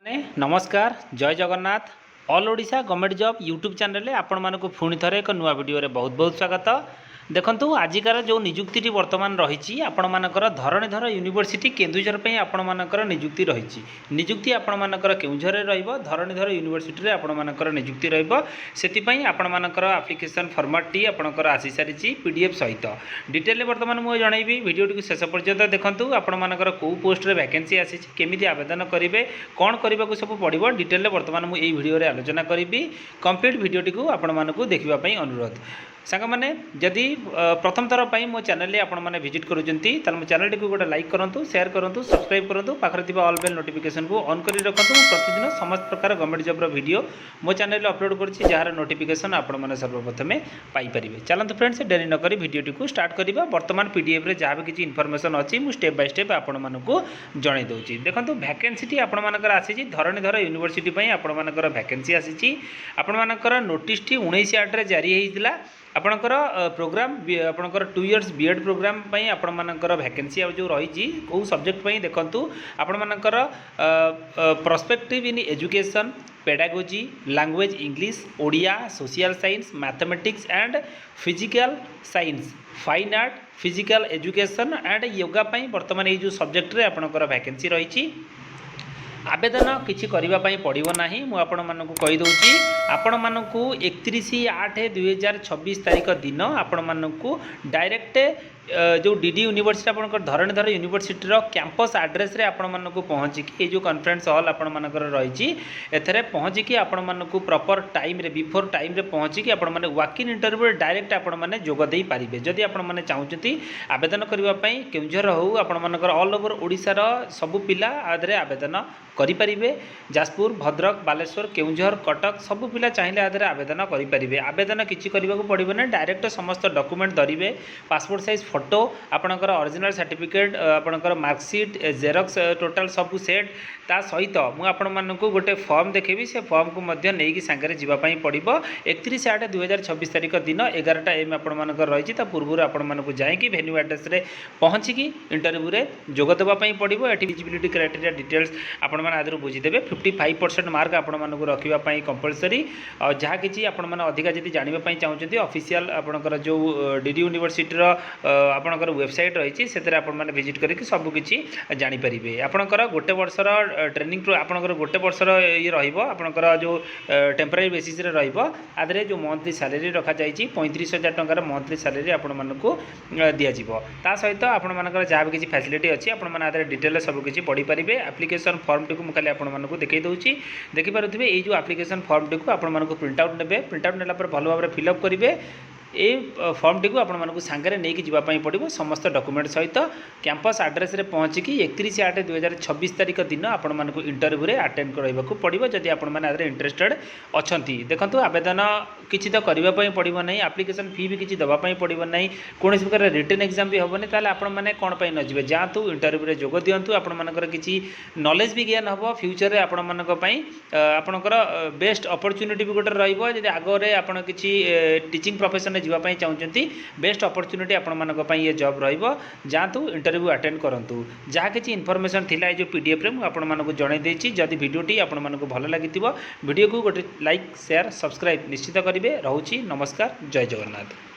नमस्कार जय Jagannath all Odisha government job YouTube channel में आपण मानक पुणी थे एक नुआ वीडियो बहुत बहुत स्वागत। देखंतु आजिकार जो निजुक्ति वर्तमान रही आपण मानकर धरणीधर यूनिवर्सिटी केन्दुझर पे आपण मानकर निजुक्ति रही निजुक्ति आपण मानकर केउझर रहिबो धरणीधर यूनिवर्सिटी रे आपण मानकर निजुक्ति रहिबो सेतिपई आपण मानकर एप्लिकेशन फॉर्मेट टी आपणकर आसी सारिछि पीडीएफ सहित डिटेल वर्तमान मु जणैबी वीडियो टी शेष पर्यंत देखंतु आपण मानकर को पोस्ट रे वैकेंसी आसी केमिति आवेदन करिवे कोन करबा को सब पड़िबो डिटेल वर्तमान मु एई वीडियो रे आलोचना करिबी कंप्लीट वीडियो टी को आपण मानकु देखिबा पई अनुरोध। सांग मैंने जदि प्रथम थर पर मो चैनल आपण मैंने विजिट करुँचे मो चैनल को गोटे लाइक करूँ शेयर करूँ सब्सक्राइब करूँ पाखे ऑल बेल नोटिफिकेशन को ऑन कर रखुँ प्रतिदिन समस्त प्रकार गवर्नमेंट जॉब वीडियो मो चैनल अपलोड करुँची जार नोटिफिकेशन आपण मैंने सर्वप्रथमे पाइपर। चलते फ्रेंड्स डेरी नक वीडियो को स्टार्ट करवा। बर्तमान पीडीएफ रे जहाँ भी किसी इनफॉरमेशन अच्छी मुझे स्टेप बाय स्टेप आपण मानक जन दूसरी। देखो वैकेंसी आपण मानकर आसी धरणीधर यूनिवर्सिटी आपण मानकर वैकेंसी आसी आपण मानकर नोटिस 19/8 जारी होता आपणकर प्रोग्राम आपणकर 2 इयर्स बीएड प्रोग्राम पई आपण मानकर वैकेंसी जो रही कौ सब्जेक्ट पई देखंतु आपण मानकर perspective in education pedagogy language English Odia social science mathematics and physical science fine art physical education and yoga पई वर्तमान ये जो सब्जेक्ट रे आपणकर वैकेंसी रही आवेदन किसी करने पड़ो ना मुझे मानक कहीदे आपण मानक 31/8/2026 तारीख दिन आपण मानक डायरेक्ट जो डीडी यूनिवर्सिटी आपंकर धरणीधर यूनिवर्सिटी कैंपस एड्रेस रे आपण मानक पहुँचिकी जो कॉन्फ्रेंस हॉल आपण मानकर रही एथरे पहुँचिकी आपण मानक प्रॉपर टाइम रे बिफोर टाइम रे पहुँचिकी आपण माने वॉक इन इंटरव्यू डायरेक्ट आपण माने जोग देई पारिबे। जदि आपण माने चाहूचंती आवेदन करबा पई केउझर हो आपण मानकर ऑल ओवर ओडिसा रो सब पिला आदरे आवेदन करि परिबे। जाजपुर भद्रक बालेश्वर केउझर कटक सब पिला चाहिए आदरे आवेदन करि परिबे। आवेदन किछि करबा को पड़िबो ना डायरेक्ट समस्त डॉक्यूमेंट धरिबे पासपोर्ट साइज फोटो आपणकर ओरिजिनल सर्टिफिकेट आपणकर मार्कशीट जेरॉक्स टोटाल सब सेट ता सहित मु आपण मानक गोटे फॉर्म देखेबी से फॉर्म को मध्य नेकी सांगरे जीवा पई पड़िबो। 31/8/2026 तारीख दिन 11टा एम आपण मानकर रही पूर्व आपण मानक जाइकी वेन्यू एड्रेस रे पहुँचिकी इंटरव्यू रे जोग देबा पई पड़िबो। एटी एलिजिबिलिटी क्राइटेरिया डिटेल्स आपण माने आदर बुझीदेवे 55% मार्क आपण मानक रखिबा पई कंपलसरी और जहाँ किछि आपण माने अधिका जदि जानिबा पई चाहउछथि ऑफिशियल आपणकर जो डीडी यूनिवर्सिटी रो आपणकर वेबसाइट रही से आपण माने विजिट करके सब किछि जानि परिबे। आपणकर गोटे वर्षर ट्रेनिंग आपणकर गोटे वर्षर ये रहिबो आपणकर जो टेम्पररी बेसिस रे रहिबो आदरे जो मंथली सैलरी रखा जाइछि 35,000 टंकार मंथली सैलरी आपण मानकु दिया जिवो। ता सहित आपण मानकर जहाँ भी किछि फैसिलिटी अछि आपण माने आदरे डिटेल सब किछि पढ़ी परिबे। एप्लिकेशन फॉर्म टी को मु खाली आपण मानकु देखै दउछि देखि पारुथिबे एई जो एप्लिकेशन फॉर्म टी को आपण मानकु प्रिंट आउट नेबे प्रिंट आउट नेला पर भलो भाबरे फिल अप करिवे। ए फॉर्म टी को आपण मानकु सांगरे नेकी जीवा पई पड़िबो समस्त डॉक्यूमेंट सहित कैंपस एड्रेस रे पहुँचिकी 31/8/2026 तारीख दिन आपण मानकु इंटरव्यू रे अटेंड करबा को पड़िबो। जदि आपण माने आदरे इंटरेस्टेड अछंती देखंतु आवेदन किछि तो करबा पई पड़िबो नै एप्लिकेशन फी भी किछि दबा पई पड़िबो नै कोनोसी प्रकार रिटन एग्जाम भी होबो नै ताले आपण माने कोन पई न जिवे जातु इंटरव्यू रे जोग दियंतु आपण मानकर किछि नॉलेज भी ज्ञान हबो फ्यूचर रे आपण मानक पई आपणकर बेस्ट अपॉर्चुनिटी भी गोटे रहइबो। जदि आगरे आपण किछि टीचिंग प्रोफेशन जीवाई चाहते बेस्ट अपॉर्चुनिटी आपण मानक ये जॉब रहिबो जातु इंटरव्यू अटेंड करंतु। जहाँ किसी इनफॉरमेशन थिला जो पीडीएफ रे मु आपण मानक जणाई देछि। जदि वीडियोटी आपण मानक भल लागितिबो वीडियो को गोटे लाइक शेयर सब्सक्राइब निश्चित करिवे। रहउछि नमस्कार जय जगन्नाथ।